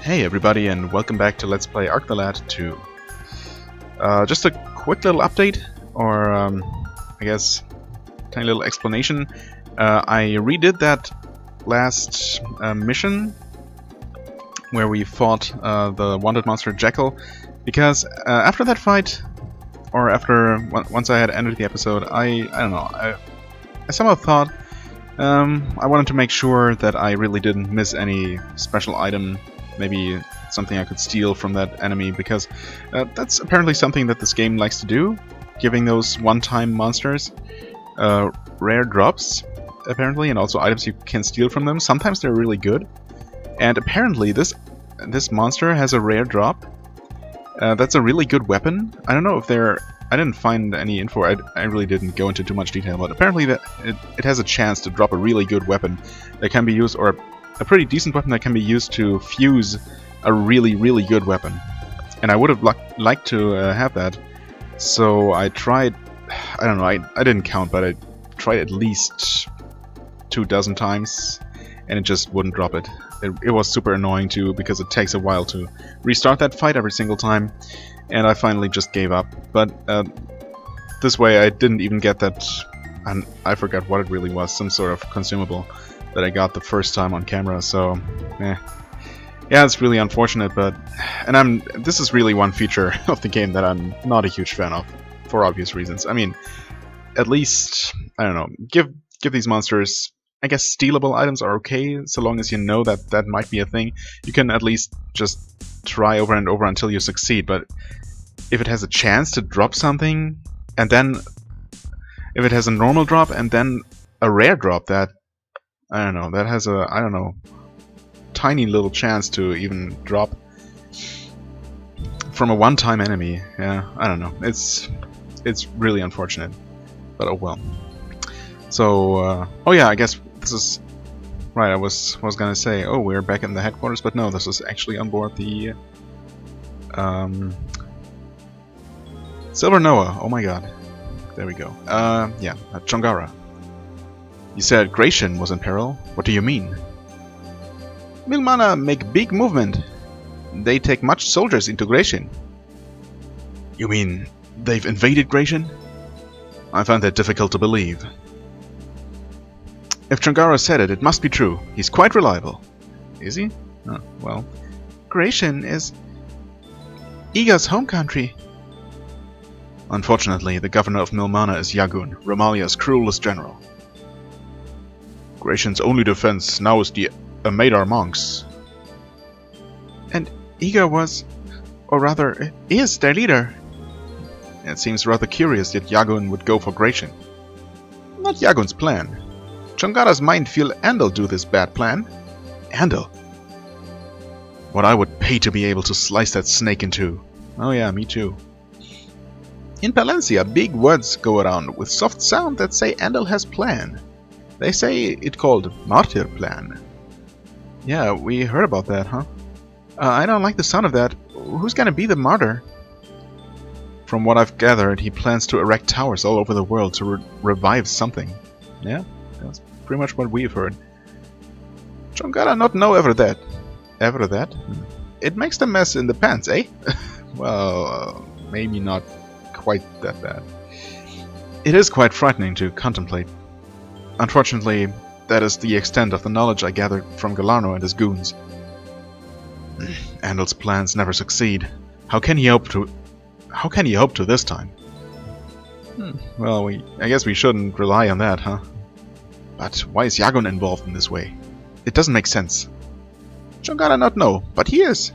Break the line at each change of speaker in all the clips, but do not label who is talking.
Hey everybody, and welcome back to Let's Play Arc the Lad 2. Just a quick little update, or I guess tiny little explanation. I redid that last mission where we fought the wanted monster Jekyll, because after that fight, or once I had ended the episode, I don't know, I somehow thought I wanted to make sure that I really didn't miss any special item. Maybe something I could steal from that enemy, because that's apparently something that this game likes to do, giving those one-time monsters rare drops, apparently, and also items you can steal from them. Sometimes they're really good, and apparently this monster has a rare drop. That's a really good weapon. I don't know if I didn't find any info. I really didn't go into too much detail, but apparently that it has a chance to drop a really good weapon that can be used, or a pretty decent weapon that can be used to fuse a really, really good weapon. And I would have liked to have that. So I tried, I don't know, I didn't count, but I tried at least 24 times, and it just wouldn't drop it. It was super annoying too, because it takes a while to restart that fight every single time, and I finally just gave up. But this way I didn't even get that, and I forgot what it really was, some sort of consumable that I got the first time on camera, so yeah, it's really unfortunate, and this is really one feature of the game that I'm not a huge fan of, for obvious reasons. I mean, at least, I don't know, give these monsters, I guess stealable items are okay, so long as you know that that might be a thing. You can at least just try over and over until you succeed, but if it has a chance to drop something, and then if it has a normal drop and then a rare drop, that I don't know, that has a, I don't know, tiny little chance to even drop from a one-time enemy. Yeah, I don't know. It's really unfortunate, but oh well. So, oh yeah, I guess this is right. I was gonna say, oh, we're back in the headquarters, but no, this is actually on board the Silver Noah. Oh my God, there we go. Yeah, Chongara. You said Gratian was in peril. What do you mean? Milmana make big movement. They take much soldiers into Gratian. You mean they've invaded Gratian? I find that difficult to believe. If Chongara said it, it must be true. He's quite reliable. Is he? Oh, well. Gratian is Iga's home country. Unfortunately, the governor of Milmana is Yagun, Romalia's cruelest general. Gratian's only defense now is the Amadar monks. And Iga was, or rather, is their leader. It seems rather curious that Yagun would go for Gratian. Not Yagun's plan. Chongara's mind feel Andal do this bad plan. Andal? What I would pay to be able to slice that snake in two. Oh yeah, me too. In Palencia, big words go around with soft sound that say Andal has plan. They say it called Martyr Plan. Yeah, we heard about that, huh? I don't like the sound of that. Who's gonna be the martyr? From what I've gathered, he plans to erect towers all over the world to revive something. Yeah, that's pretty much what we've heard. Chongara not know ever that. Ever that? It makes the mess in the pants, eh? Well, maybe not quite that bad. It is quite frightening to contemplate. Unfortunately, that is the extent of the knowledge I gathered from Galarno and his goons. Andal's plans never succeed. How can he hope to this time? Well, I guess we shouldn't rely on that, huh? But why is Yagun involved in this way? It doesn't make sense. Chongara not know, but he is.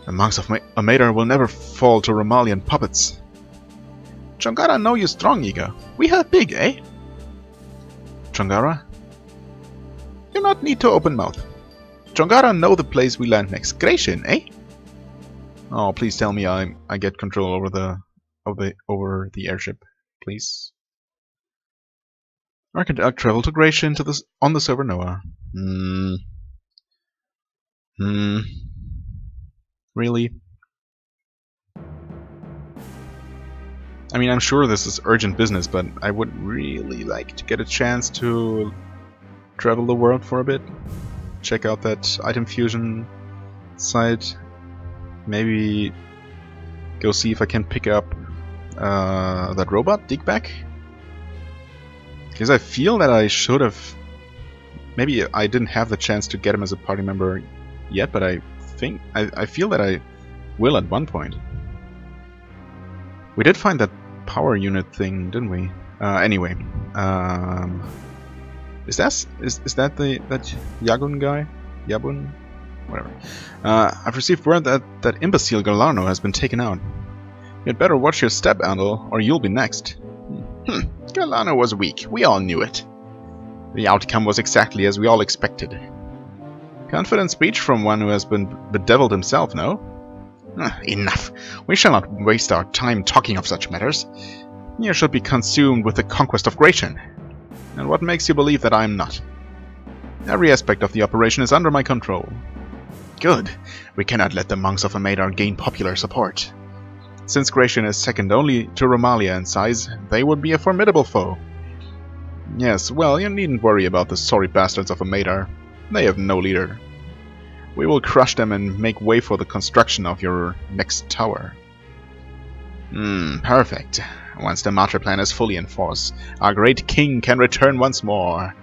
The monks of Amadar will never fall to Romalian puppets. Chongara know you strong, Iga. We have big, eh? Chongara? You not need to open mouth. Chongara know the place we land next. Gratian, eh? Oh, please tell me I get control over the airship, please. I can travel to Gratian on the Silver Noah. Really? I mean, I'm sure this is urgent business, but I would really like to get a chance to travel the world for a bit. Check out that item fusion side. Maybe go see if I can pick up that robot, Digback. Because I feel that I should have... Maybe I didn't have the chance to get him as a party member yet, but I feel that I will at one point. We did find that power unit thing, didn't we? Anyway, is that that Yagun guy? Yabun? Whatever. I've received word that imbecile Galano has been taken out. You'd better watch your step, Andal, or you'll be next. Galano was weak. We all knew it. The outcome was exactly as we all expected. Confident speech from one who has been bedeviled himself, no? Enough. We shall not waste our time talking of such matters. You should be consumed with the conquest of Gratian. And what makes you believe that I am not? Every aspect of the operation is under my control. Good. We cannot let the monks of Amadar gain popular support. Since Gratian is second only to Romalia in size, they would be a formidable foe. Yes, well, you needn't worry about the sorry bastards of Amadar. They have no leader. We will crush them and make way for the construction of your next tower. Perfect. Once the Matra plan is fully in force, our great king can return once more.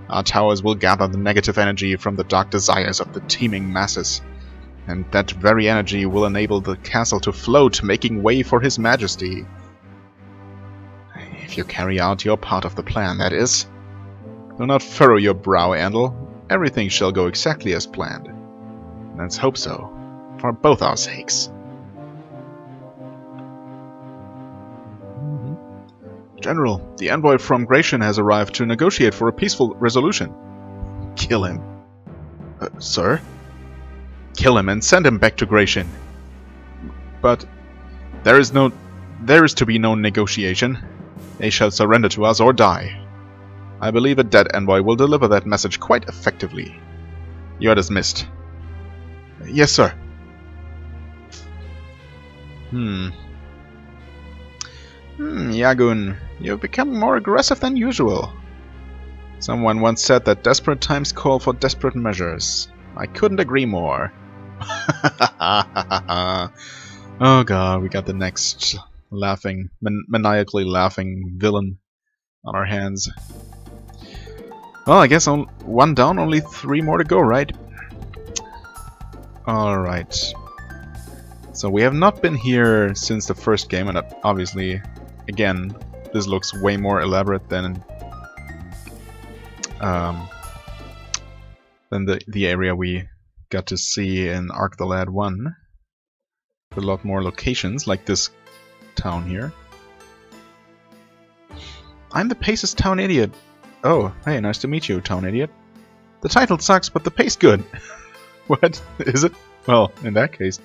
Our towers will gather the negative energy from the dark desires of the teeming masses, and that very energy will enable the castle to float, making way for His Majesty. If you carry out your part of the plan, that is. Do not furrow your brow, Andal. Everything shall go exactly as planned. Let's hope so, for both our sakes. General, the envoy from Gratian has arrived to negotiate for a peaceful resolution. Kill him. Sir? Kill him and send him back to Gratian. But there is to be no negotiation. They shall surrender to us or die. I believe a dead envoy will deliver that message quite effectively. You are dismissed. Yes, sir. Yagun, you've become more aggressive than usual. Someone once said that desperate times call for desperate measures. I couldn't agree more. Oh god, we got the next laughing, maniacally laughing villain on our hands. Well, I guess one down, only 3 more to go, right? Alright. So we have not been here since the first game, and obviously, again, this looks way more elaborate than the area we got to see in Arc the Lad 1. A lot more locations, like this town here. I'm the Paysus town idiot. Oh, hey, nice to meet you, town idiot. The title sucks, but the pay's good. What? Is it? Well, in that case.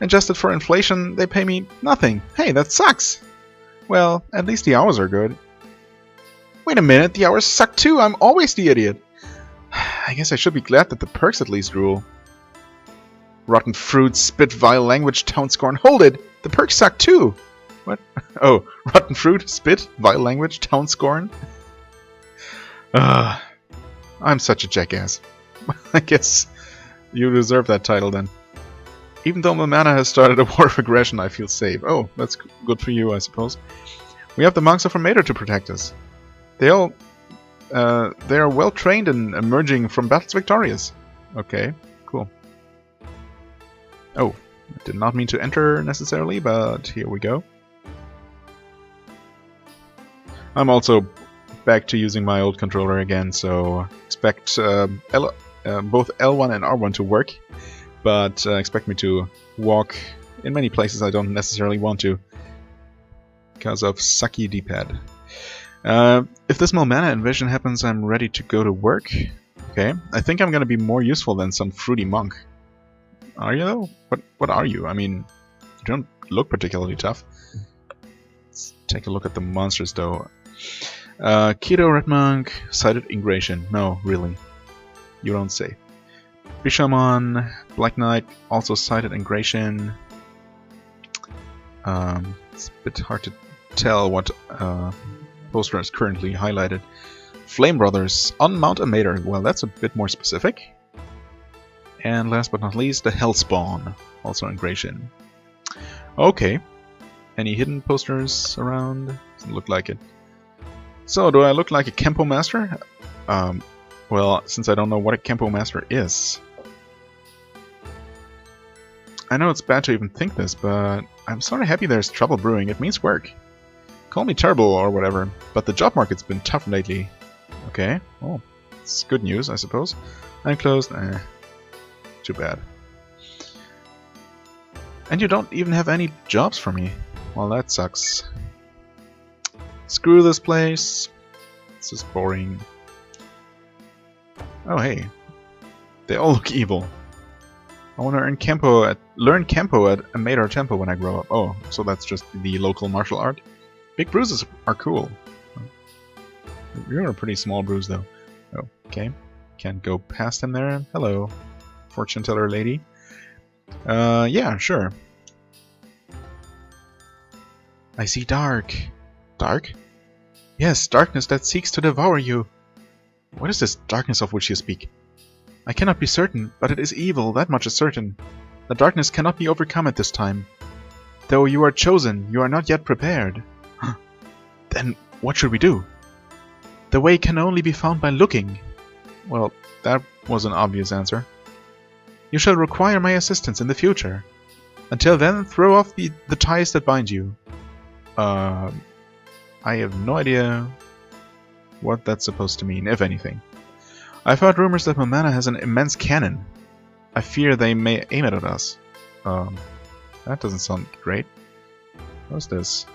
Adjusted for inflation, they pay me nothing. Hey, that sucks! Well, at least the hours are good. Wait a minute, the hours suck too! I'm always the idiot! I guess I should be glad that the perks at least rule. Rotten fruit, spit, vile language, town scorn. Hold it! The perks suck too! What? Oh, rotten fruit, spit, vile language, town scorn? I'm such a jackass. I guess you deserve that title then. Even though Mamana has started a war of aggression, I feel safe. Oh, that's good for you, I suppose. We have the monks of Armada to protect us. They are well trained and emerging from battles victorious. Okay, cool. Oh, I did not mean to enter necessarily, but here we go. I'm also back to using my old controller again, so expect both L1 and R1 to work, but expect me to walk in many places I don't necessarily want to because of sucky D-pad. If this Melmana invasion happens, I'm ready to go to work. Okay, I think I'm gonna be more useful than some fruity monk. Are you though? What are you? I mean, you don't look particularly tough. Let's take a look at the monsters though. Keto Red Monk, Sighted Ingration. No, really. You don't say. Bishamon, Black Knight, also Sighted Ingration. It's a bit hard to tell what poster is currently highlighted. Flame Brothers on Mount Amator. Well, that's a bit more specific. And last but not least, the Hellspawn, also in Gracian. Okay. Any hidden posters around? Doesn't look like it. So, do I look like a Kempo Master? Well, since I don't know what a Kempo Master is. I know it's bad to even think this, but I'm sort of happy there's trouble brewing. It means work. Call me terrible or whatever, but the job market's been tough lately. Okay, well, it's good news, I suppose. I'm closed. Too bad. And you don't even have any jobs for me. Well, that sucks. Screw this place. This is boring. Oh, hey. They all look evil. I want to learn Kempo at a Mater Temple when I grow up. Oh, so that's just the local martial art? Big bruises are cool. You're a pretty small bruise, though. Oh, okay. Can't go past him there. Hello, fortune teller lady. Yeah, sure. I see dark. Dark? Yes, darkness that seeks to devour you. What is this darkness of which you speak? I cannot be certain, but it is evil, that much is certain. The darkness cannot be overcome at this time. Though you are chosen, you are not yet prepared. Then what should we do? The way can only be found by looking. Well, that was an obvious answer. You shall require my assistance in the future. Until then, throw off the ties that bind you. I have no idea what that's supposed to mean, if anything. I've heard rumors that Momana has an immense cannon. I fear they may aim it at us. That doesn't sound great. What's this?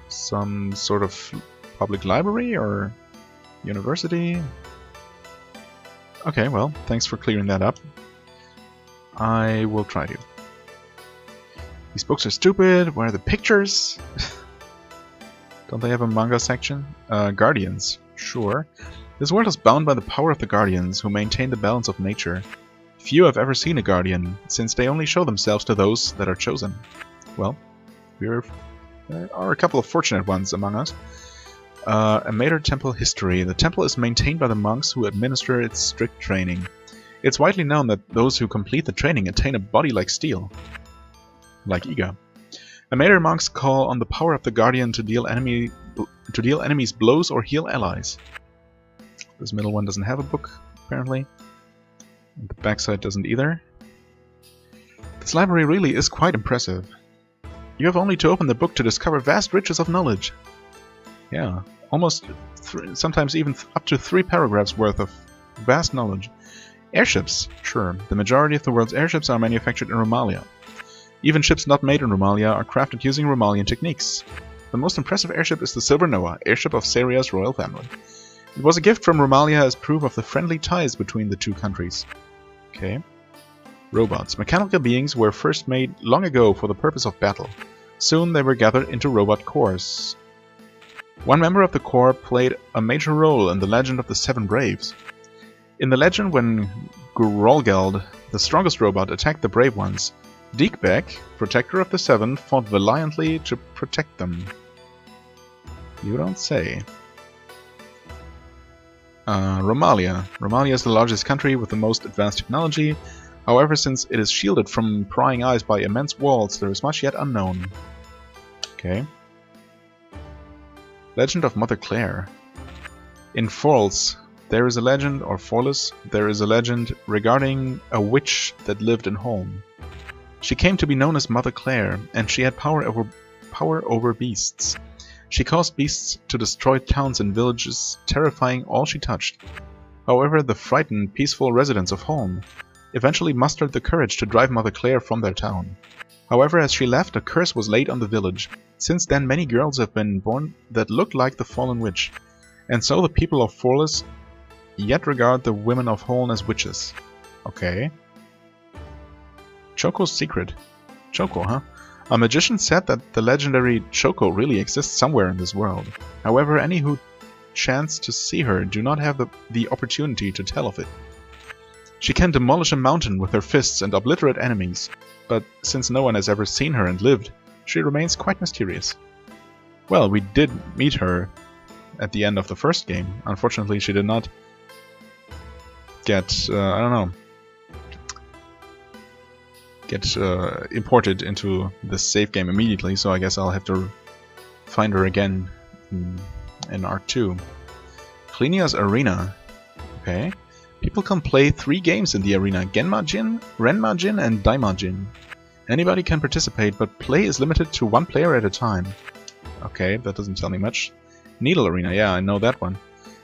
Some sort of public library or university? Okay, well, thanks for clearing that up. I will try to. These books are stupid. Where are the pictures? Don't they have a manga section? Guardians. Sure. This world is bound by the power of the Guardians, who maintain the balance of nature. Few have ever seen a Guardian, since they only show themselves to those that are chosen. Well, there are a couple of fortunate ones among us. A Mater Temple history. The temple is maintained by the monks who administer its strict training. It's widely known that those who complete the training attain a body like steel. Like Iga. Mater monks call on the power of the Guardian to deal enemies blows or heal allies. This middle one doesn't have a book, apparently. And the backside doesn't either. This library really is quite impressive. You have only to open the book to discover vast riches of knowledge. Yeah, almost sometimes even up to 3 paragraphs worth of vast knowledge. Airships, sure. The majority of the world's airships are manufactured in Romalia. Even ships not made in Romalia are crafted using Romalian techniques. The most impressive airship is the Silver Noah, airship of Saria's royal family. It was a gift from Romalia as proof of the friendly ties between the two countries. Okay. Robots. Mechanical beings were first made long ago for the purpose of battle. Soon they were gathered into robot cores. One member of the core played a major role in the legend of the Seven Braves. In the legend, when Gurolgeld, the strongest robot, attacked the brave ones, Deekbeck, protector of the Seven, fought valiantly to protect them. You don't say. Romalia. Romalia is the largest country with the most advanced technology. However, since it is shielded from prying eyes by immense walls, there is much yet unknown. Okay. Legend of Mother Clare. In Forles, there is a legend, or Forles, there is a legend regarding a witch that lived in Holm. She came to be known as Mother Clare, and she had power over beasts. She caused beasts to destroy towns and villages, terrifying all she touched. However, the frightened, peaceful residents of Holm eventually mustered the courage to drive Mother Clare from their town. However, as she left, a curse was laid on the village. Since then, many girls have been born that look like the fallen witch, and so the people of Forles yet regard the women of Holm as witches. Okay. Choco's secret. Choco, huh? A magician said that the legendary Choco really exists somewhere in this world. However, any who chance to see her do not have the opportunity to tell of it. She can demolish a mountain with her fists and obliterate enemies, but since no one has ever seen her and lived, she remains quite mysterious. Well, we did meet her at the end of the first game. Unfortunately, she did not get I don't know, get imported into the save game immediately. So I guess I'll have to find her again in Arc 2. Klinia's Arena. Okay. People can play 3 games in the arena: Genma-jin, Renma-jin, and Daima-jin. Anybody can participate, but play is limited to 1 player at a time. Okay, that doesn't tell me much. Needle Arena, yeah, I know that one.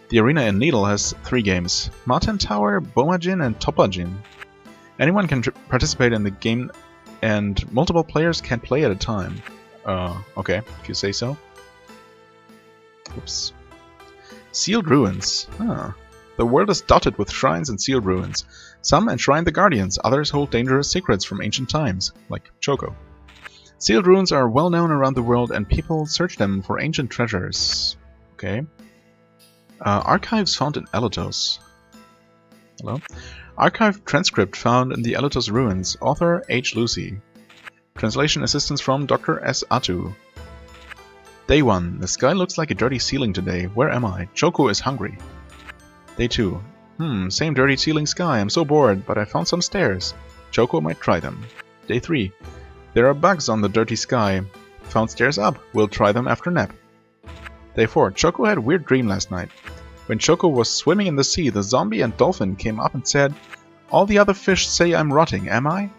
The arena in Needle has 3 games: Maten Tower, Boma-jin, and Toppa-jin. Anyone can participate in the game, and multiple players can play at a time. Okay, if you say so. Oops. Sealed Ruins. Ah. The world is dotted with shrines and sealed ruins. Some enshrine the Guardians, others hold dangerous secrets from ancient times, like Choco. Sealed ruins are well known around the world, and people search them for ancient treasures. Okay. Archives found in Elatos. Hello? Archive transcript found in the Elatos ruins. Author H. Lucy. Translation assistance from Dr. S. Atu. Day 1. The sky looks like a dirty ceiling today. Where am I? Choco is hungry. Day 2. Same dirty ceiling sky. I'm so bored, but I found some stairs. Choco might try them. Day 3. There are bugs on the dirty sky. Found stairs up. We'll try them after nap. Day 4. Choco had a weird dream last night. When Choco was swimming in the sea, the zombie and dolphin came up and said, "All the other fish say I'm rotting, am I?"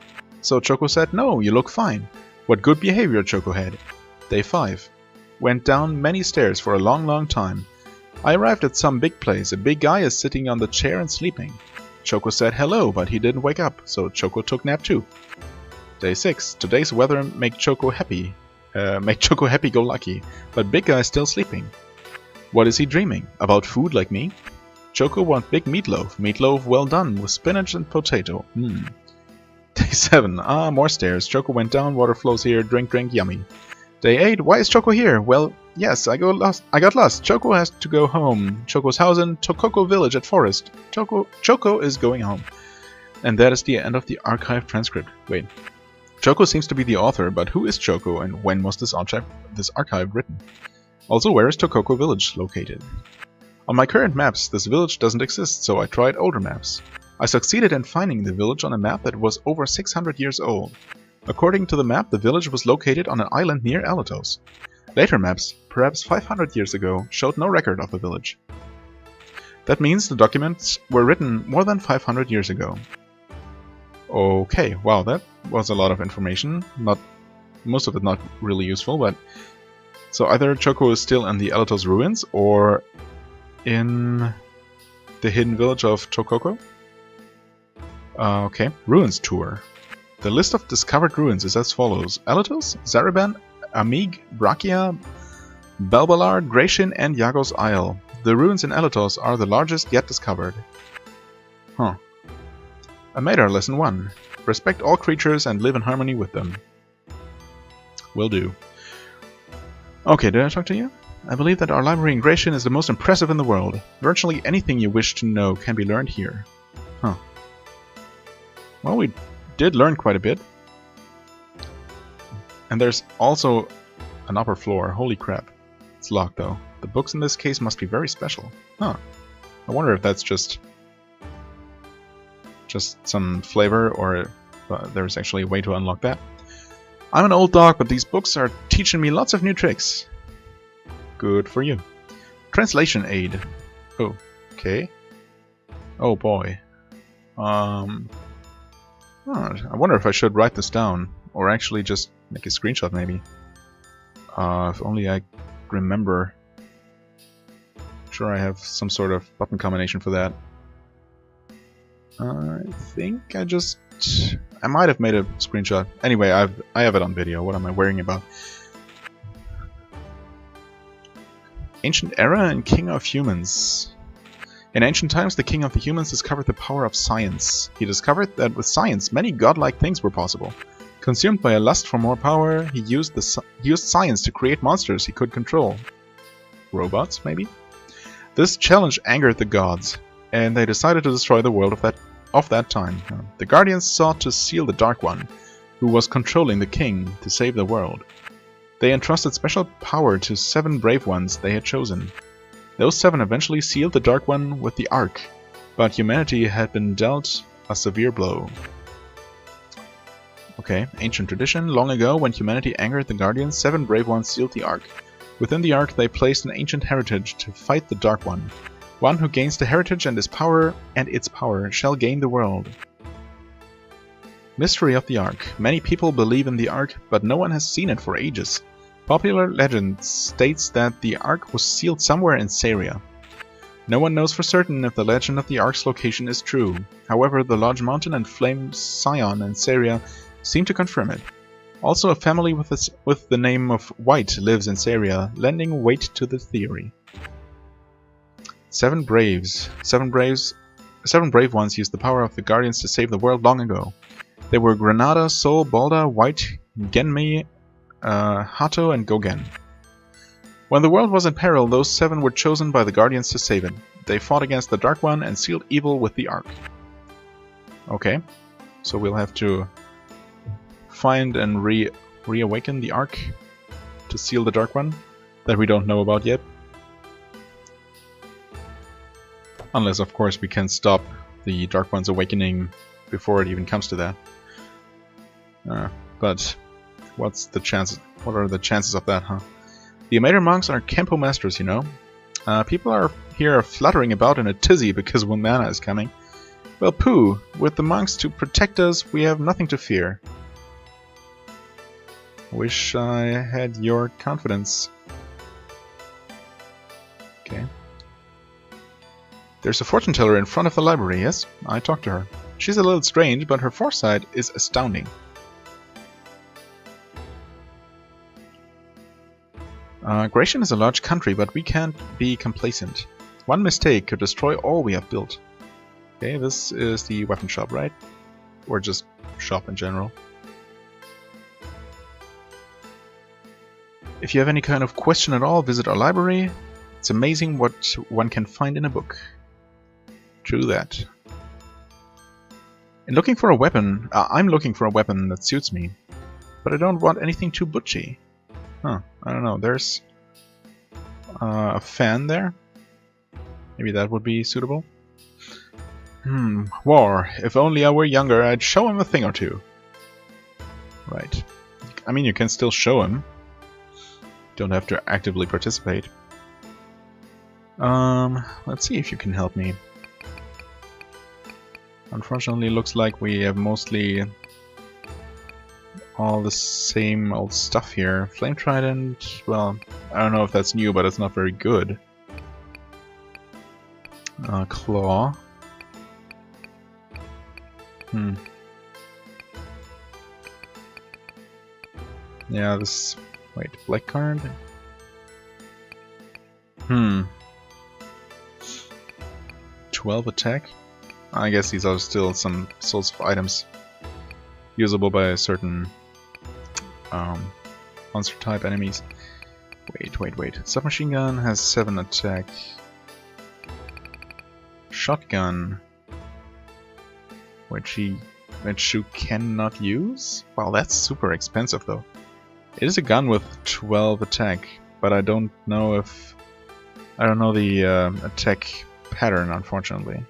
So Choco said, "No, you look fine." What good behavior Choco had. Day 5. Went down many stairs for a long time. I arrived at some big place. A big guy is sitting on the chair and sleeping. Choco said hello, but he didn't wake up, so Choco took nap too. Day 6. Today's weather make Choco happy-go-lucky, but big guy is still sleeping. What is he dreaming? About food like me? Choco want big meatloaf. Meatloaf well done with spinach and potato. Day 7. More stairs. Choco went down, water flows here, drink, yummy. Day 8. Why is Choco here? Well, yes, I got lost. Choco has to go home. Choco's house in Tokoko Village at Forest. Choco is going home. And that is the end of the archive transcript. Wait. Choco seems to be the author, but who is Choco and when was this archive written? Also, where is Tokoko Village located? On my current maps, this village doesn't exist, so I tried older maps. I succeeded in finding the village on a map that was over 600 years old. According to the map, the village was located on an island near Elatos. Later maps, perhaps 500 years ago, showed no record of the village. That means the documents were written more than 500 years ago. Okay, wow, that was a lot of information. Most of it not really useful, but... So either Choco is still in the Elatos ruins, or in the hidden village of Tokoko? Okay, Ruins Tour. The list of discovered ruins is as follows: Elatos, Zariban, Amig, Brachia, Balbalar, Gratian, and Yagos Isle. The ruins in Elatos are the largest yet discovered. Huh. Amadar Lesson 1. Respect all creatures and live in harmony with them. Will do. Okay, did I talk to you? I believe that our library in Gratian is the most impressive in the world. Virtually anything you wish to know can be learned here. Huh. Well, we did learn quite a bit. And there's also an upper floor. Holy crap. It's locked though. The books in this case must be very special. Huh. I wonder if that's just some flavor, or there's actually a way to unlock that. I'm an old dog, but these books are teaching me lots of new tricks. Good for you. Translation aid. Oh, okay. Oh boy. I wonder if I should write this down, or actually just make a screenshot maybe. If only I remember. Sure, I have some sort of button combination for that. I think I might have made a screenshot. Anyway, I have it on video. What am I worrying about? Ancient Era and King of Humans. In ancient times, the King of the Humans discovered the power of science. He discovered that with science, many godlike things were possible. Consumed by a lust for more power, he used science to create monsters he could control. Robots, maybe? This challenge angered the gods, and they decided to destroy the world of that time. The Guardians sought to seal the Dark One, who was controlling the king, to save the world. They entrusted special power to 7 brave ones they had chosen. Those 7 eventually sealed the Dark One with the Ark, but humanity had been dealt a severe blow. Okay, ancient tradition. Long ago, when humanity angered the Guardians, 7 brave ones sealed the Ark. Within the Ark, they placed an ancient heritage to fight the Dark One. One who gains the heritage and its power shall gain the world. Mystery of the Ark. Many people believe in the Ark, but no one has seen it for ages. Popular legend states that the Ark was sealed somewhere in Syria. No one knows for certain if the legend of the Ark's location is true. However, the large mountain and flame Sion in Syria seem to confirm it. Also, a family with the name of White lives in Syria, lending weight to the theory. 7 braves. 7 brave ones used the power of the Guardians to save the world long ago. They were Granada, Sol, Balda, White, Genmi, Hato, and Gogen. When the world was in peril, those 7 were chosen by the Guardians to save it. They fought against the Dark One and sealed evil with the Ark. Okay, so we'll have to find and reawaken the Ark to seal the Dark One that we don't know about yet. Unless, of course, we can stop the Dark One's awakening before it even comes to that. But what's the chances? What are the chances of that, huh? The Amator monks are Kempo masters, you know. People are here fluttering about in a tizzy because Womana is coming. Well, pooh! With the monks to protect us, we have nothing to fear. Wish I had your confidence. Okay. There's a fortune teller in front of the library, yes? I talked to her. She's a little strange, but her foresight is astounding. Gratian is a large country, but we can't be complacent. One mistake could destroy all we have built. Okay, this is the weapon shop, right? Or just shop in general. If you have any kind of question at all, visit our library. It's amazing what one can find in a book. True that. In looking for a weapon, I'm looking for a weapon that suits me. But I don't want anything too butchy. Huh, I don't know, there's a fan there? Maybe that would be suitable? War. If only I were younger, I'd show him a thing or two. Right. I mean, you can still show him. Don't have to actively participate. Let's see if you can help me. Unfortunately, it looks like we have mostly all the same old stuff here. Flame Trident, well, I don't know if that's new, but it's not very good. Claw. Yeah, this... Wait, black card? 12 attack? I guess these are still some sorts of items usable by certain monster type enemies. Wait. Submachine gun has 7 attack. Shotgun, which you cannot use? Wow, that's super expensive though. It is a gun with 12 attack, but I don't know the attack pattern, unfortunately.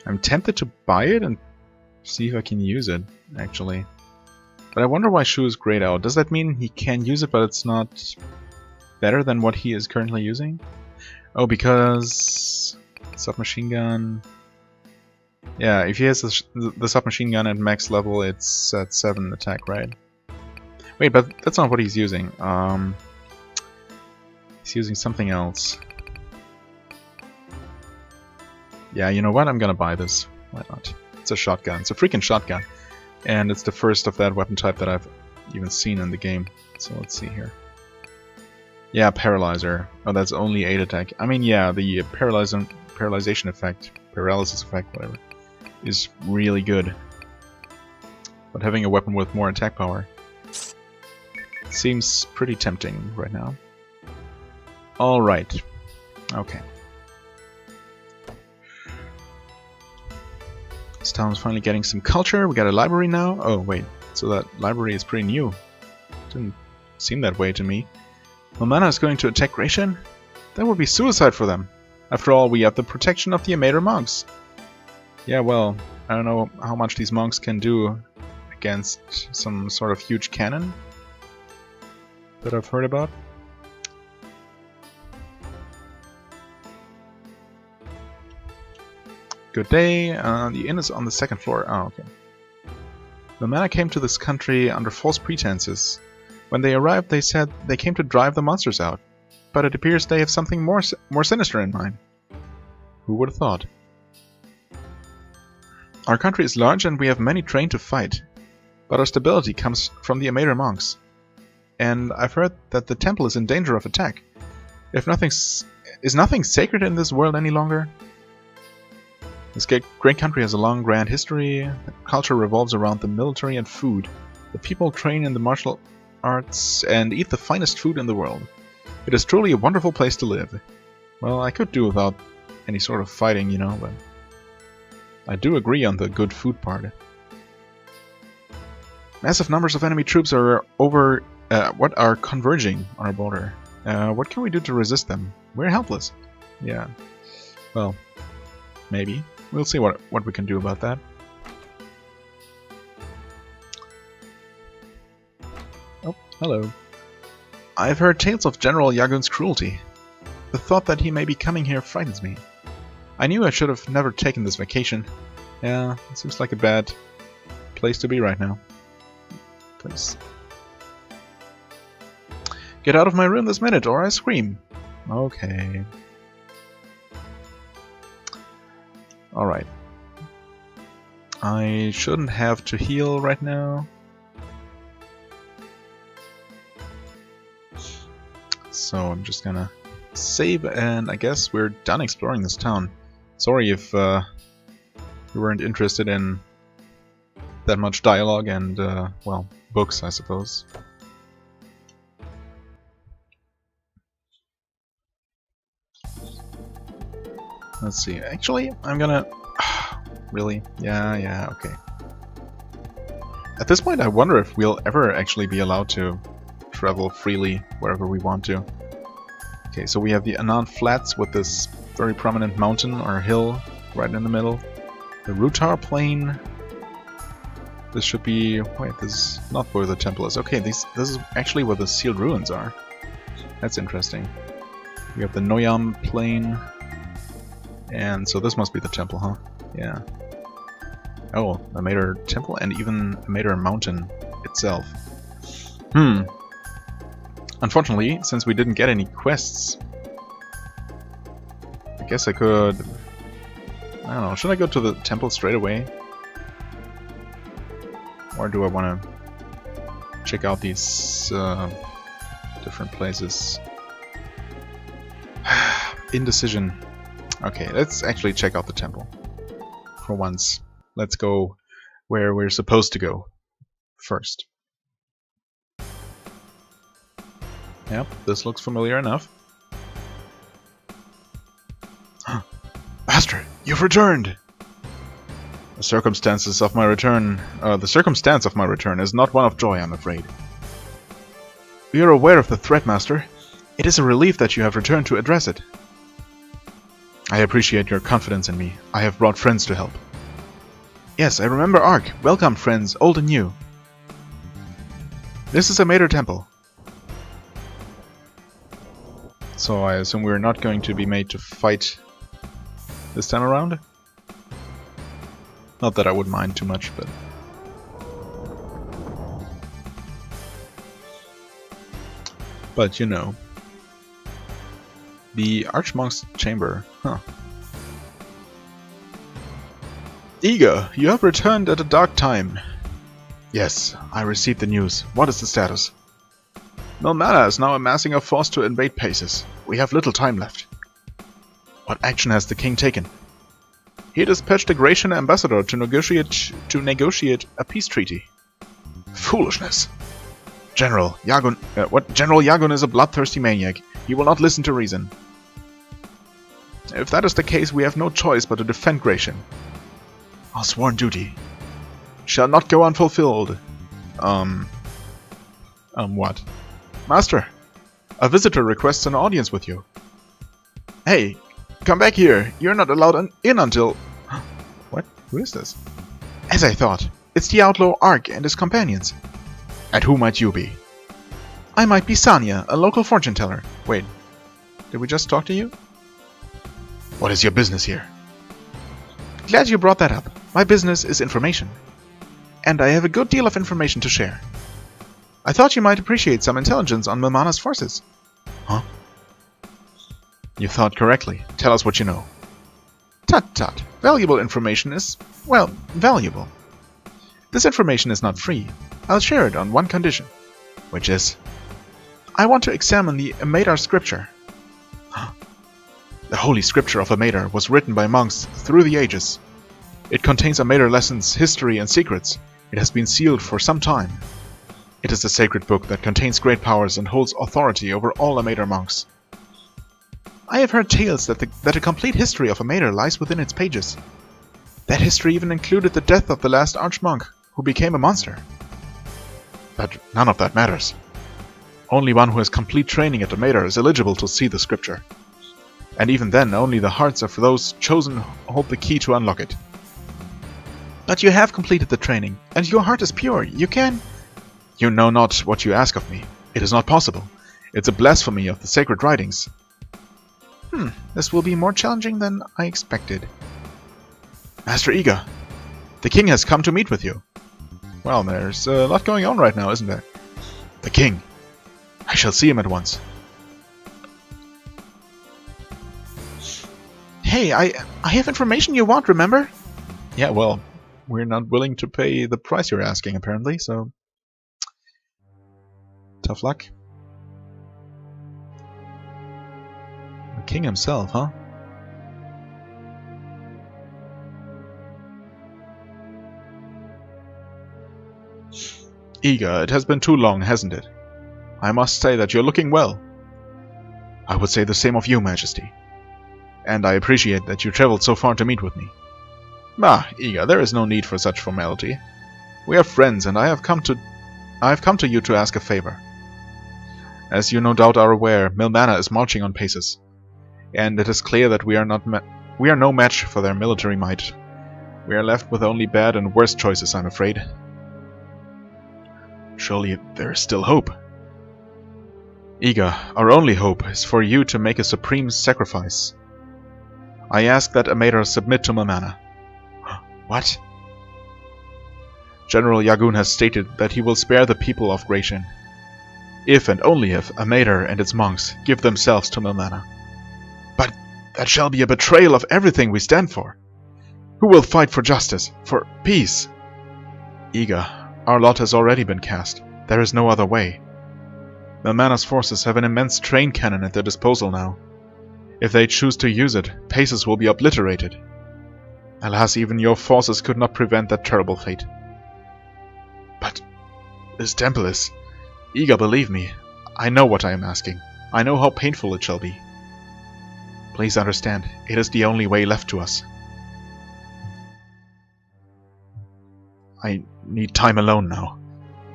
I'm tempted to buy it and see if I can use it, actually. But I wonder why Shu is grayed out. Does that mean he can use it, but it's not better than what he is currently using? Oh, because... submachine gun... Yeah, if he has the submachine gun at max level, it's at 7 attack, right? Wait, but that's not what he's using. He's using something else. Yeah, you know what? I'm gonna buy this. Why not? It's a shotgun. It's a freaking shotgun. And it's the first of that weapon type that I've even seen in the game. So let's see here. Yeah, Paralyzer. Oh, that's only 8 attack. I mean, yeah, the paralyzation effect, paralysis effect, whatever, is really good. But having a weapon with more attack power seems pretty tempting right now. Alright. Okay. This town's finally getting some culture. We got a library now. Oh, wait. So that library is pretty new. Didn't seem that way to me. Womana is going to attack Gratian? That would be suicide for them. After all, we have the protection of the Amator monks. Yeah, well, I don't know how much these monks can do against some sort of huge cannon that I've heard about. Good day. The inn is on the second floor. Oh, okay. The men came to this country under false pretenses. When they arrived, they said they came to drive the monsters out. But it appears they have something more sinister in mind. Who would have thought? Our country is large and we have many trained to fight. But our stability comes from the Amator monks. And I've heard that the temple is in danger of attack. Is nothing sacred in this world any longer? This great country has a long, grand history. The culture revolves around the military and food. The people train in the martial arts and eat the finest food in the world. It is truly a wonderful place to live. Well, I could do without any sort of fighting, you know, but I do agree on the good food part. Massive numbers of enemy troops are converging on our border. What can we do to resist them? We're helpless. Yeah. Well, maybe. We'll see what we can do about that. Oh, hello. I've heard tales of General Yagun's cruelty. The thought that he may be coming here frightens me. I knew I should have never taken this vacation. Yeah, it seems like a bad place to be right now. Please. Get out of my room this minute or I scream. Okay. Alright. I shouldn't have to heal right now. So I'm just gonna save and I guess we're done exploring this town. Sorry if you weren't interested in that much dialogue and, well, books, I suppose. Let's see. Actually, I'm gonna... Really? Yeah, okay. At this point, I wonder if we'll ever actually be allowed to travel freely wherever we want to. Okay, so we have the Anand Flats with this very prominent mountain or hill right in the middle. The Rutar Plain. This should be... Wait, this is not where the temple is. Okay, this is actually where the sealed ruins are. That's interesting. We have the Noyam Plain. And so this must be the temple, huh? Yeah. Oh, Amator Temple and even Amator Mountain itself. Unfortunately, since we didn't get any quests, I guess I could... I don't know, should I go to the temple straight away? Or do I want to check out these different places? Indecision. Okay, let's actually check out the temple. For once, let's go where we're supposed to go first. Yep, this looks familiar enough. Master, you've returned! The circumstance of my return is not one of joy, I'm afraid. We are aware of the threat, Master. It is a relief that you have returned to address it. I appreciate your confidence in me. I have brought friends to help. Yes, I remember Ark. Welcome, friends, old and new. This is Amator Temple. So I assume we're not going to be made to fight this time around? Not that I would mind too much, but... But, you know... The Archmonk's Chamber, huh. Eager, you have returned at a dark time. Yes, I received the news. What is the status? Milmana is now amassing a force to invade Paysus. We have little time left. What action has the king taken? He dispatched a Gratian ambassador to negotiate a peace treaty. Foolishness. General Yagun is a bloodthirsty maniac. He will not listen to reason. If that is the case, we have no choice but to defend Gratian. Our sworn duty shall not go unfulfilled. What? Master, a visitor requests an audience with you. Hey, come back here. You're not allowed in until... What? Who is this? As I thought, it's the outlaw Ark and his companions. And who might you be? I might be Sanya, a local fortune teller. Wait, did we just talk to you? What is your business here? Glad you brought that up. My business is information. And I have a good deal of information to share. I thought you might appreciate some intelligence on Milmana's forces. Huh? You thought correctly. Tell us what you know. Tut tut. Valuable information is, well, valuable. This information is not free. I'll share it on one condition. Which is... I want to examine the Amadar scripture. The holy scripture of Amadar was written by monks through the ages. It contains Amadar lessons, history, and secrets. It has been sealed for some time. It is a sacred book that contains great powers and holds authority over all Amadar monks. I have heard tales that a complete history of Amadar lies within its pages. That history even included the death of the last archmonk, who became a monster. But none of that matters. Only one who has complete training at Amadar is eligible to see the scripture. And even then, only the hearts of those chosen hold the key to unlock it. But you have completed the training, and your heart is pure. You can... You know not what you ask of me. It is not possible. It's a blasphemy of the sacred writings. This will be more challenging than I expected. Master Iga, the king has come to meet with you. Well, there's a lot going on right now, isn't there? The king. I shall see him at once. Hey, I have information you want, remember? Yeah, well, we're not willing to pay the price you're asking, apparently, so... Tough luck. The king himself, huh? Iga, it has been too long, hasn't it? I must say that you're looking well. I would say the same of you, Majesty. And I appreciate that you traveled so far to meet with me. Ah, Iga, there is no need for such formality. We are friends, and I have come to you to ask a favor. As you no doubt are aware, Milmana is marching on Paysus, and it is clear that we are no match for their military might. We are left with only bad and worse choices, I'm afraid. Surely there is still hope. Iga, our only hope is for you to make a supreme sacrifice. I ask that Amadar submit to Milmana. What? General Yagun has stated that he will spare the people of Gratian, if and only if Amadar and its monks give themselves to Milmana. But that shall be a betrayal of everything we stand for. Who will fight for justice, for peace? Iga, our lot has already been cast. There is no other way. Milmana's forces have an immense train cannon at their disposal now. If they choose to use it, Paysus will be obliterated. Alas, even your forces could not prevent that terrible fate. But this temple is... Iga, believe me, I know what I am asking. I know how painful it shall be. Please understand, it is the only way left to us. I need time alone now.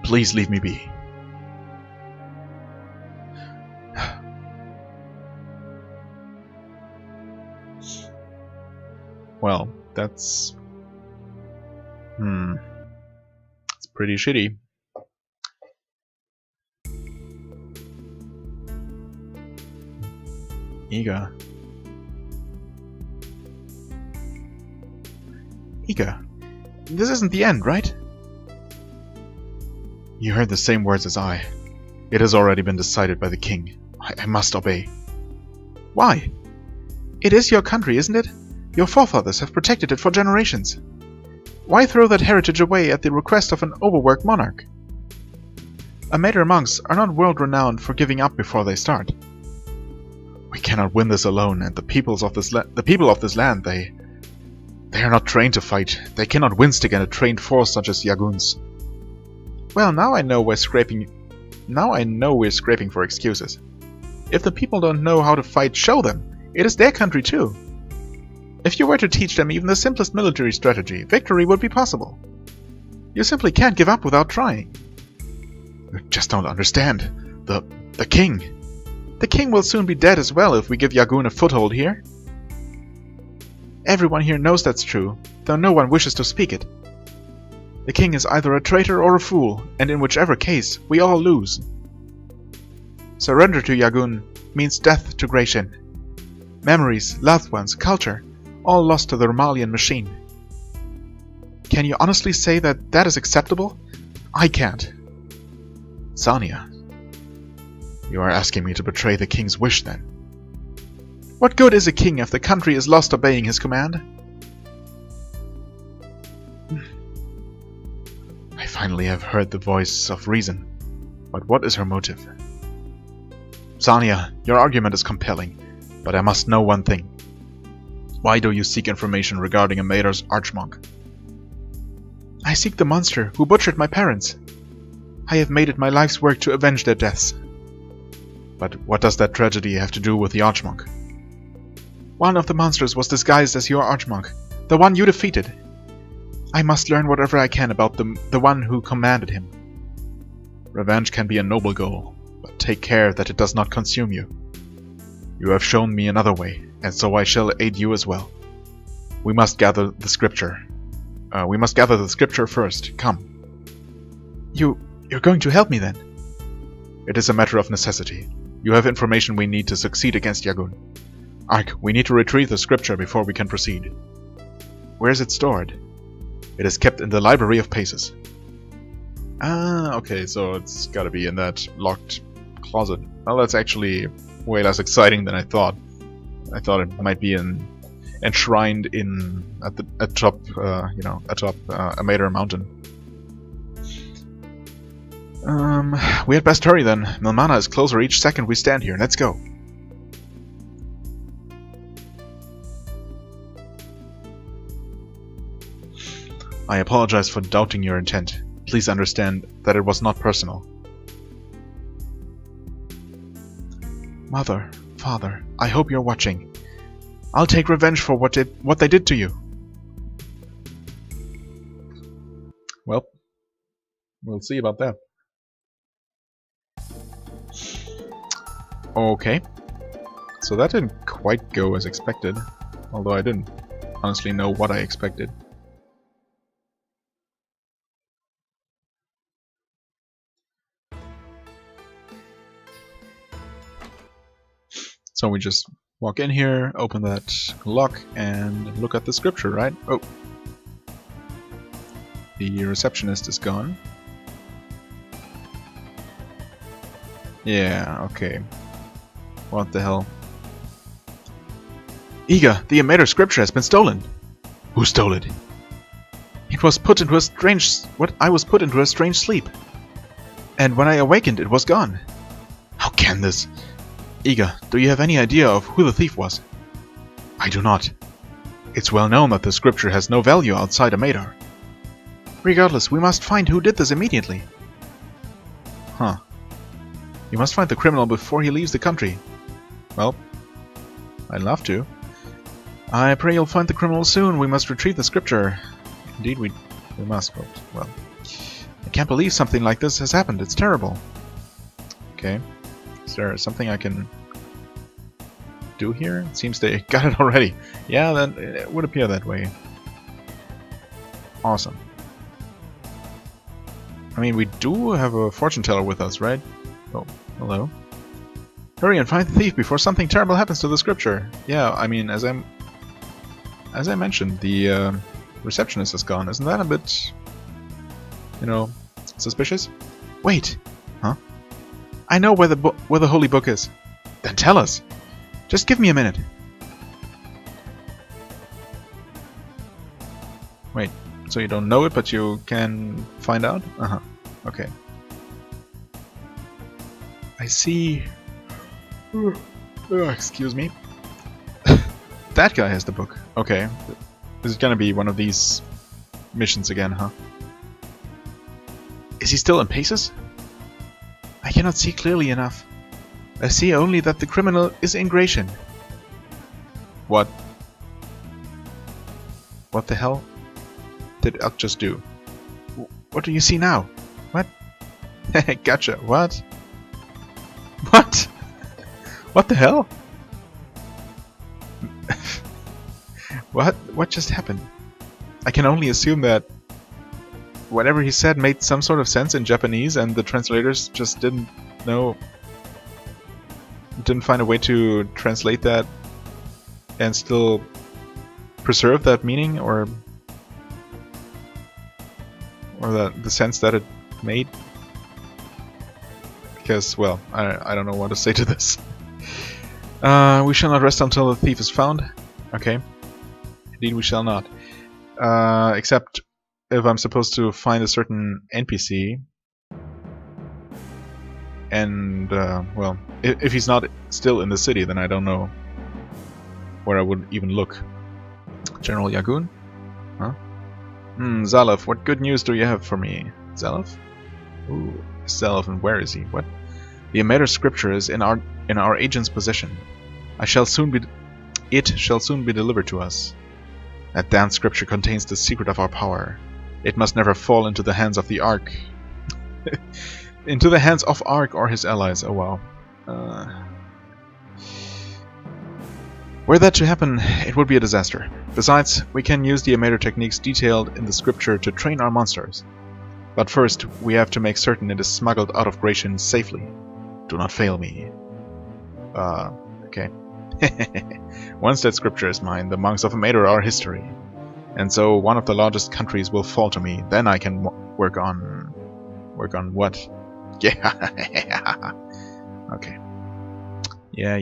Please leave me be. Well, that's... It's pretty shitty. Iga. Iga, this isn't the end, right? You heard the same words as I. It has already been decided by the king. I must obey. Why? It is your country, isn't it? Your forefathers have protected it for generations. Why throw that heritage away at the request of an overworked monarch? Amadar monks are not world-renowned for giving up before they start. We cannot win this alone, and the people of this land, they are not trained to fight. They cannot winst against a trained force such as Yagun's. Well, now I know we're scraping for excuses. If the people don't know how to fight, show them. It is their country too. If you were to teach them even the simplest military strategy, victory would be possible. You simply can't give up without trying. You just don't understand. The king. The king will soon be dead as well if we give Yagun a foothold here. Everyone here knows that's true, though no one wishes to speak it. The king is either a traitor or a fool, and in whichever case, we all lose. Surrender to Yagun means death to Grayshin. Memories, loved ones, culture, all lost to the Romalian machine. Can you honestly say that that is acceptable? I can't. Sonia, you are asking me to betray the king's wish then? What good is a king if the country is lost obeying his command? I finally have heard the voice of reason, but what is her motive? Sonia, your argument is compelling, but I must know one thing. Why do you seek information regarding a Mater's archmonk? I seek the monster who butchered my parents. I have made it my life's work to avenge their deaths. But what does that tragedy have to do with the archmonk? One of the monsters was disguised as your archmonk, the one you defeated. I must learn whatever I can about the one who commanded him. Revenge can be a noble goal, but take care that it does not consume you. You have shown me another way, and so I shall aid you as well. We must gather the scripture. First. Come. You're going to help me then? It is a matter of necessity. You have information we need to succeed against Yagun. Ark, we need to retrieve the scripture before we can proceed. Where is it stored? It is kept in the library of Paysus. Ah, okay, so it's gotta be in that locked closet. Well, that's actually way less exciting than I thought. I thought it might be enshrined atop a Mater mountain. We had best hurry then. Milmana is closer each second we stand here. Let's go. I apologize for doubting your intent. Please understand that it was not personal. Mother, Father, I hope you're watching. I'll take revenge for what they did to you. Well, we'll see about that. Okay. So that didn't quite go as expected, although I didn't honestly know what I expected. So we just walk in here, open that lock, and look at the scripture, right? Oh. The receptionist is gone. Yeah, okay. What the hell? Iga, the Mater scripture has been stolen. Who stole it? It was put into a strange... I was put into a strange sleep. And when I awakened, it was gone. How can this... Iga, do you have any idea of who the thief was? I do not. It's well known that the scripture has no value outside a Mater. Regardless, we must find who did this immediately. Huh. You must find the criminal before he leaves the country. Well, I'd love to. I pray you'll find the criminal soon. We must retrieve the scripture. Indeed, we must, but, well... I can't believe something like this has happened. It's terrible. Okay. Is there something I can do here? It seems they got it already. Yeah, then it would appear that way. Awesome. I mean, we do have a fortune teller with us, right? Oh, hello. Hurry and find the thief before something terrible happens to the scripture. Yeah, I mean, as I mentioned, the receptionist is gone. Isn't that a bit, you know, suspicious? Wait, huh? I know where the holy book is. Then tell us. Just give me a minute. Wait, so you don't know it, but you can find out? Uh-huh. Okay. I see... excuse me. That guy has the book. Okay. This is gonna be one of these missions again, huh? Is he still in Paysus? I cannot see clearly enough. I see only that the criminal is in Grayshin. What? What the hell did Elk just do? What do you see now? What? Gotcha. What? What? What the hell? What just happened? I can only assume that whatever he said made some sort of sense in Japanese and the translators just didn't find a way to translate that and still preserve that meaning or the sense that it made. Because, well, I don't know what to say to this. We shall not rest until the thief is found. Okay. Indeed we shall not. Except if I'm supposed to find a certain NPC. And, well, if he's not still in the city, then I don't know where I would even look. General Yagun? Huh? Zalov, what good news do you have for me? Zalov? Ooh, Zalov, and where is he? What? The Emater scripture is in our agent's possession. It shall soon be delivered to us. That damned scripture contains the secret of our power. It must never fall into the hands of the Ark. Into the hands of Ark or his allies. Oh wow. Were that to happen, it would be a disaster. Besides, we can use the Emater techniques detailed in the scripture to train our monsters. But first, we have to make certain it is smuggled out of Gratian safely. Do not fail me. Okay. Once that scripture is mine, the monks of Emater are history. And so one of the largest countries will fall to me. Then I can work on what? Yeah. Okay. Yeah.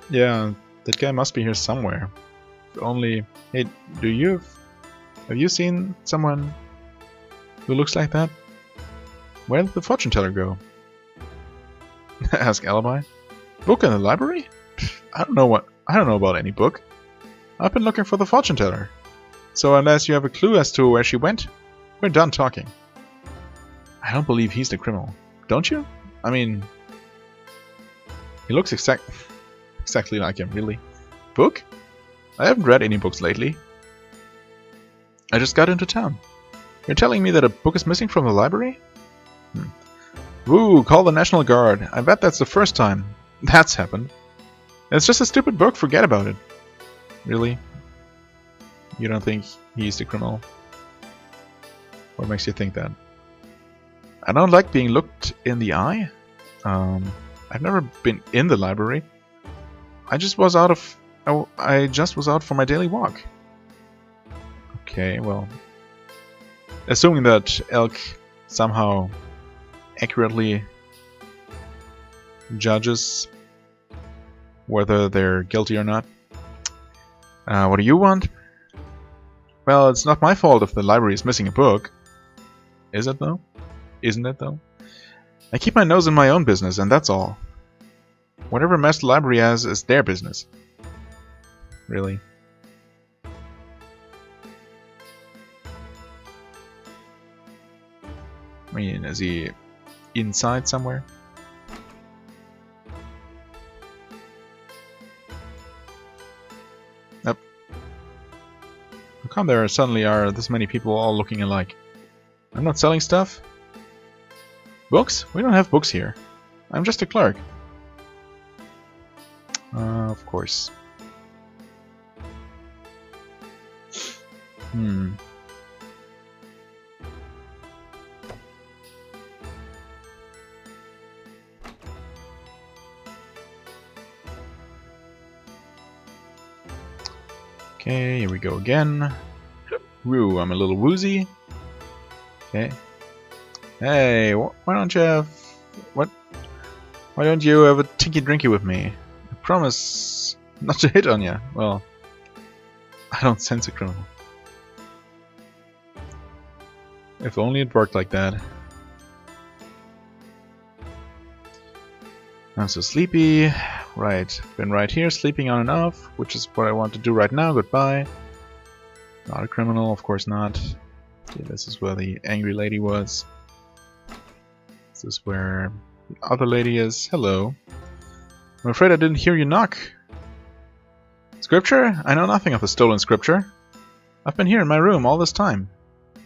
Yeah, that guy must be here somewhere. Only, hey, have you seen someone who looks like that? Where did the fortune teller go? Ask Alibi. Book in the library? I don't know about any book. I've been looking for the fortune teller. So unless you have a clue as to where she went, we're done talking. I don't believe he's the criminal. Don't you? I mean, he looks exactly like him, really. Book? I haven't read any books lately. I just got into town. You're telling me that a book is missing from the library? Woo, call the National Guard. I bet that's the first time that's happened. It's just a stupid book, forget about it. Really? You don't think he's the criminal? What makes you think that? I don't like being looked in the eye. I've never been in the library. I just was out for my daily walk. Okay, well, assuming that Elk somehow accurately judges whether they're guilty or not. What do you want? Well, it's not my fault if the library is missing a book. Is it though? Isn't it though? I keep my nose in my own business, and that's all. Whatever mess the library has is their business. Really? I mean, is he inside somewhere? Nope. How come there suddenly are this many people all looking alike? I'm not selling stuff? Books? We don't have books here. I'm just a clerk. Of course. Okay, here we go again. Woo, I'm a little woozy. Okay. Hey, why don't you have... What? Why don't you have a tinky drinky with me? I promise not to hit on you. Well, I don't sense a criminal. If only it worked like that. I'm so sleepy. Right, been right here sleeping on and off, which is what I want to do right now. Goodbye. Not a criminal, of course not. Okay, this is where the angry lady was. This is where the other lady is. Hello. I'm afraid I didn't hear you knock. Scripture? I know nothing of the stolen scripture. I've been here in my room all this time.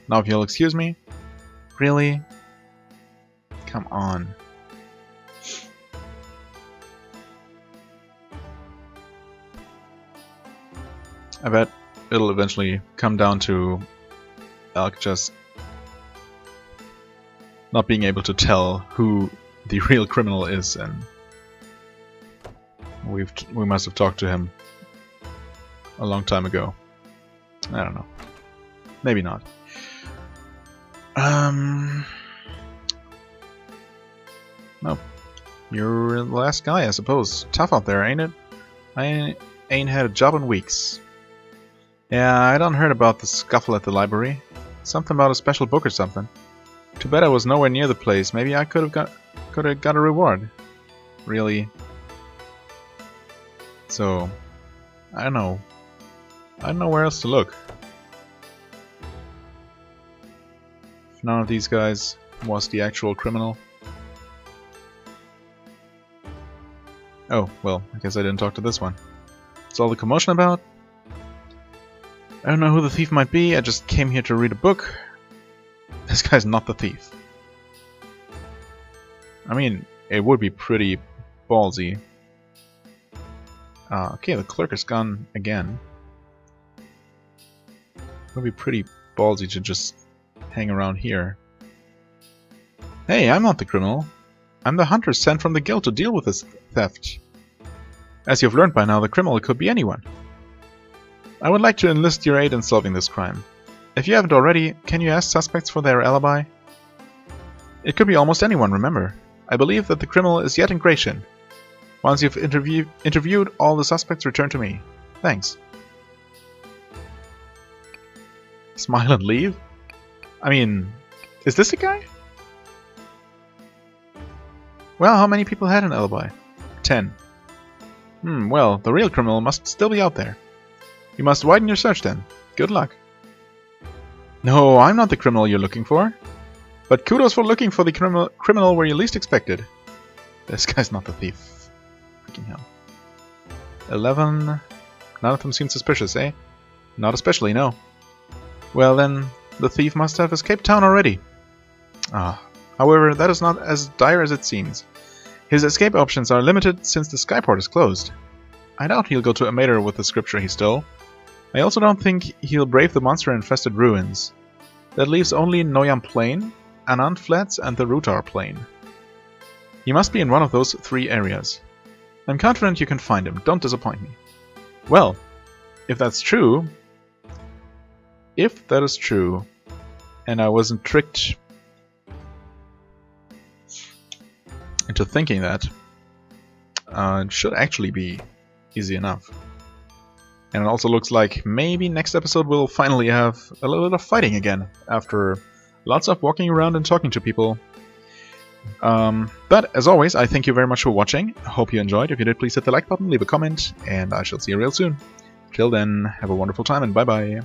Now if you'll excuse me. Really? Come on. I bet it'll eventually come down to Elk just not being able to tell who the real criminal is, and we must have talked to him a long time ago. I don't know. Maybe not. Nope. You're the last guy, I suppose. Tough out there, ain't it? I ain't had a job in weeks. Yeah, I done heard about the scuffle at the library. Something about a special book or something. Too bad I was nowhere near the place. Maybe I could have got a reward. Really? So, I don't know. I don't know where else to look. If none of these guys was the actual criminal. Oh, well, I guess I didn't talk to this one. What's all the commotion about? I don't know who the thief might be, I just came here to read a book. This guy's not the thief. I mean, it would be pretty ballsy. Okay, the clerk is gone again. It would be pretty ballsy to just hang around here. Hey, I'm not the criminal. I'm the hunter sent from the guild to deal with this theft. As you've learned by now, the criminal could be anyone. I would like to enlist your aid in solving this crime. If you haven't already, can you ask suspects for their alibi? It could be almost anyone, remember. I believe that the criminal is yet in Gratian. Once you've interviewed all the suspects, return to me. Thanks. Smile and leave? I mean, is this a guy? Well, how many people had an alibi? 10. Well, the real criminal must still be out there. You must widen your search then. Good luck. No, I'm not the criminal you're looking for. But kudos for looking for the criminal where you least expected. This guy's not the thief. Freaking hell. 11. None of them seem suspicious, eh? Not especially, no. Well then, the thief must have escaped town already. However, that is not as dire as it seems. His escape options are limited since the skyport is closed. I doubt he'll go to Amater with the scripture he stole. I also don't think he'll brave the monster-infested ruins. That leaves only Noyam Plain, Anand Flats, and the Rutar Plain. He must be in one of those 3 areas. I'm confident you can find him. Don't disappoint me. Well, if that's true... If that is true, and I wasn't tricked into thinking that, it should actually be easy enough. And it also looks like maybe next episode we'll finally have a little bit of fighting again, after lots of walking around and talking to people. But as always, I thank you very much for watching. I hope you enjoyed. If you did, please hit the like button, leave a comment, and I shall see you real soon. Till then, have a wonderful time and bye bye.